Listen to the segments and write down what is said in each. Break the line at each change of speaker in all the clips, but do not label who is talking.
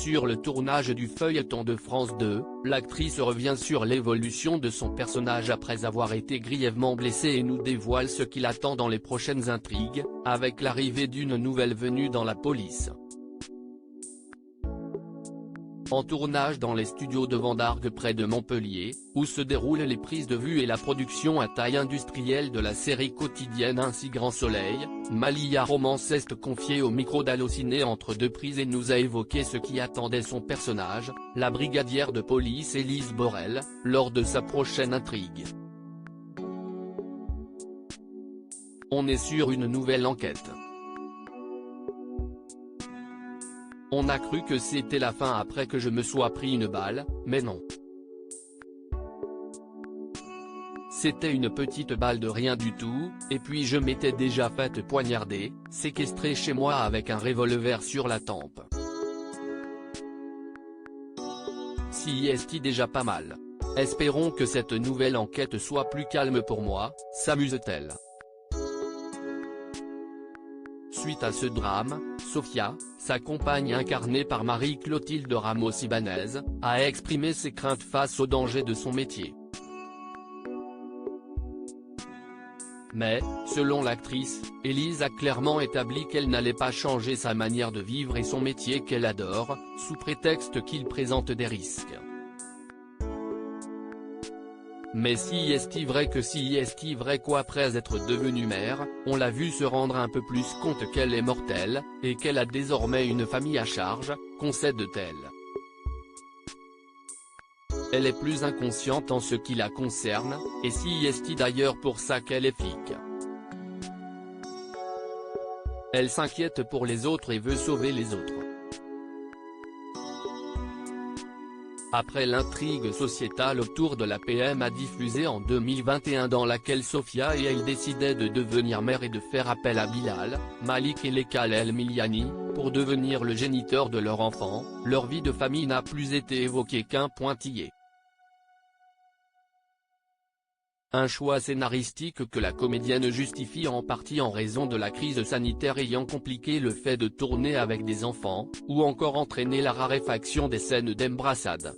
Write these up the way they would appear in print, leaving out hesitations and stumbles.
Sur le tournage du feuilleton de France 2, l'actrice revient sur l'évolution de son personnage après avoir été grièvement blessée et nous dévoile ce qui l'attend dans les prochaines intrigues, avec l'arrivée d'une nouvelle venue dans la police. En tournage dans les studios de Vendargues près de Montpellier, où se déroulent les prises de vue et la production à taille industrielle de la série quotidienne Ainsi Grand Soleil, Malia Roman s'est confiée au micro d'Allociné entre deux prises et nous a évoqué ce qui attendait son personnage, la brigadière de police Élise Borel, lors de sa prochaine intrigue. On est sur une nouvelle enquête. On a cru que c'était la fin après que je me sois pris une balle, mais non. C'était une petite balle de rien du tout, et puis je m'étais déjà faite poignarder, séquestrée chez moi avec un revolver sur la tempe. Si est déjà pas mal. Espérons que cette nouvelle enquête soit plus calme pour moi, s'amuse-t-elle. Suite à ce drame, Sofia, sa compagne incarnée par Marie-Clotilde Ramos-Ibanez, a exprimé ses craintes face au danger de son métier. Mais, selon l'actrice, Élise a clairement établi qu'elle n'allait pas changer sa manière de vivre et son métier qu'elle adore, sous prétexte qu'il présente des risques. Mais si est-il vrai qu'après être devenue mère, on l'a vue se rendre un peu plus compte qu'elle est mortelle, et qu'elle a désormais une famille à charge, concède-t-elle. Elle est plus inconsciente en ce qui la concerne, et si est d'ailleurs pour ça qu'elle est flic. Elle s'inquiète pour les autres et veut sauver les autres. Après l'intrigue sociétale autour de la PMA diffusée en 2021 dans laquelle Sofia et elle décidaient de devenir mères et de faire appel à Bilal, Malik et Lekal El Miliani, pour devenir le géniteur de leur enfant, leur vie de famille n'a plus été évoquée qu'un pointillé. Un choix scénaristique que la comédienne justifie en partie en raison de la crise sanitaire ayant compliqué le fait de tourner avec des enfants, ou encore entraîné la raréfaction des scènes d'embrassade.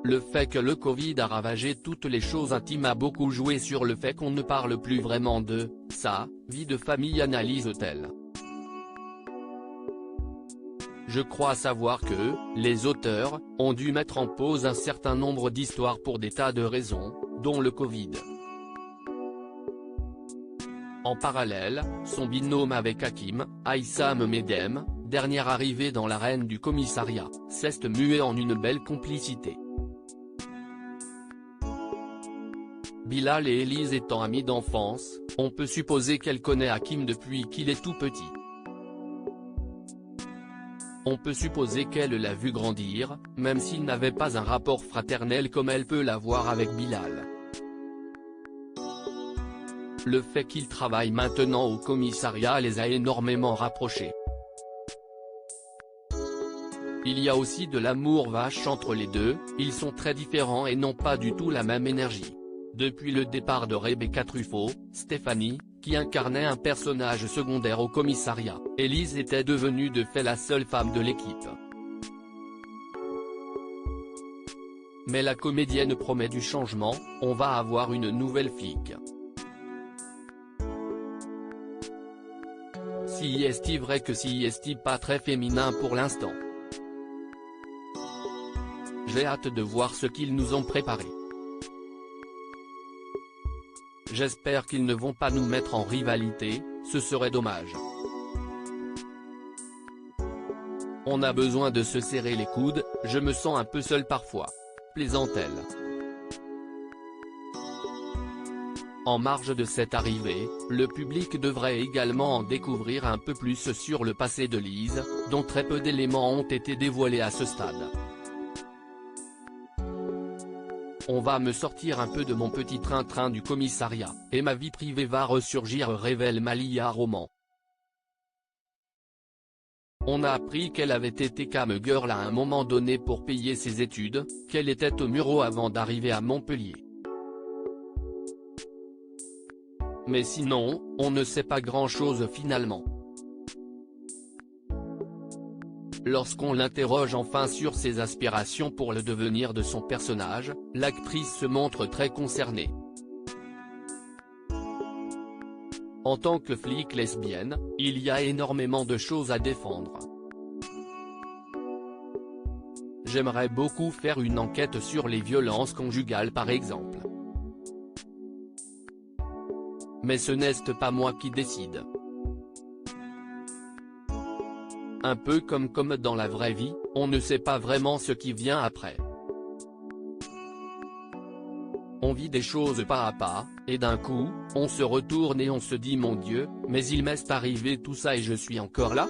Le fait que le Covid a ravagé toutes les choses intimes a beaucoup joué sur le fait qu'on ne parle plus vraiment de « sa » vie de famille, analyse-t-elle. Je crois savoir que, les auteurs, ont dû mettre en pause un certain nombre d'histoires pour des tas de raisons, dont le Covid. En parallèle, son binôme avec Hakim, Aïssam Medem, dernière arrivée dans l'arène du commissariat, s'est mué en une belle complicité. Bilal et Élise étant amis d'enfance, on peut supposer qu'elle connaît Hakim depuis qu'il est tout petit. On peut supposer qu'elle l'a vu grandir, même s'il n'avait pas un rapport fraternel comme elle peut l'avoir avec Bilal. Le fait qu'ils travaillent maintenant au commissariat les a énormément rapprochés. Il y a aussi de l'amour vache entre les deux, ils sont très différents et n'ont pas du tout la même énergie. Depuis le départ de Rebecca Truffaut, Stéphanie, qui incarnait un personnage secondaire au commissariat, Élise était devenue de fait la seule femme de l'équipe. Mais la comédienne promet du changement, on va avoir une nouvelle flic. Si est-il vrai que si est-il pas très féminin pour l'instant. J'ai hâte de voir ce qu'ils nous ont préparé. J'espère qu'ils ne vont pas nous mettre en rivalité, ce serait dommage. On a besoin de se serrer les coudes, je me sens un peu seule parfois. Plaisante-t-elle. En marge de cette arrivée, le public devrait également en découvrir un peu plus sur le passé de Lise, dont très peu d'éléments ont été dévoilés à ce stade. On va me sortir un peu de mon petit train-train du commissariat, et ma vie privée va ressurgir, révèle Malia Roman. On a appris qu'elle avait été cam girl à un moment donné pour payer ses études, qu'elle était au Muro avant d'arriver à Montpellier. Mais sinon, on ne sait pas grand-chose finalement. Lorsqu'on l'interroge enfin sur ses aspirations pour le devenir de son personnage, l'actrice se montre très concernée. En tant que flic lesbienne, il y a énormément de choses à défendre. J'aimerais beaucoup faire une enquête sur les violences conjugales par exemple. Mais ce n'est pas moi qui décide. Un peu comme dans la vraie vie, on ne sait pas vraiment ce qui vient après. On vit des choses pas à pas, et d'un coup, on se retourne et on se dit mon Dieu, mais il m'est arrivé tout ça et je suis encore là ?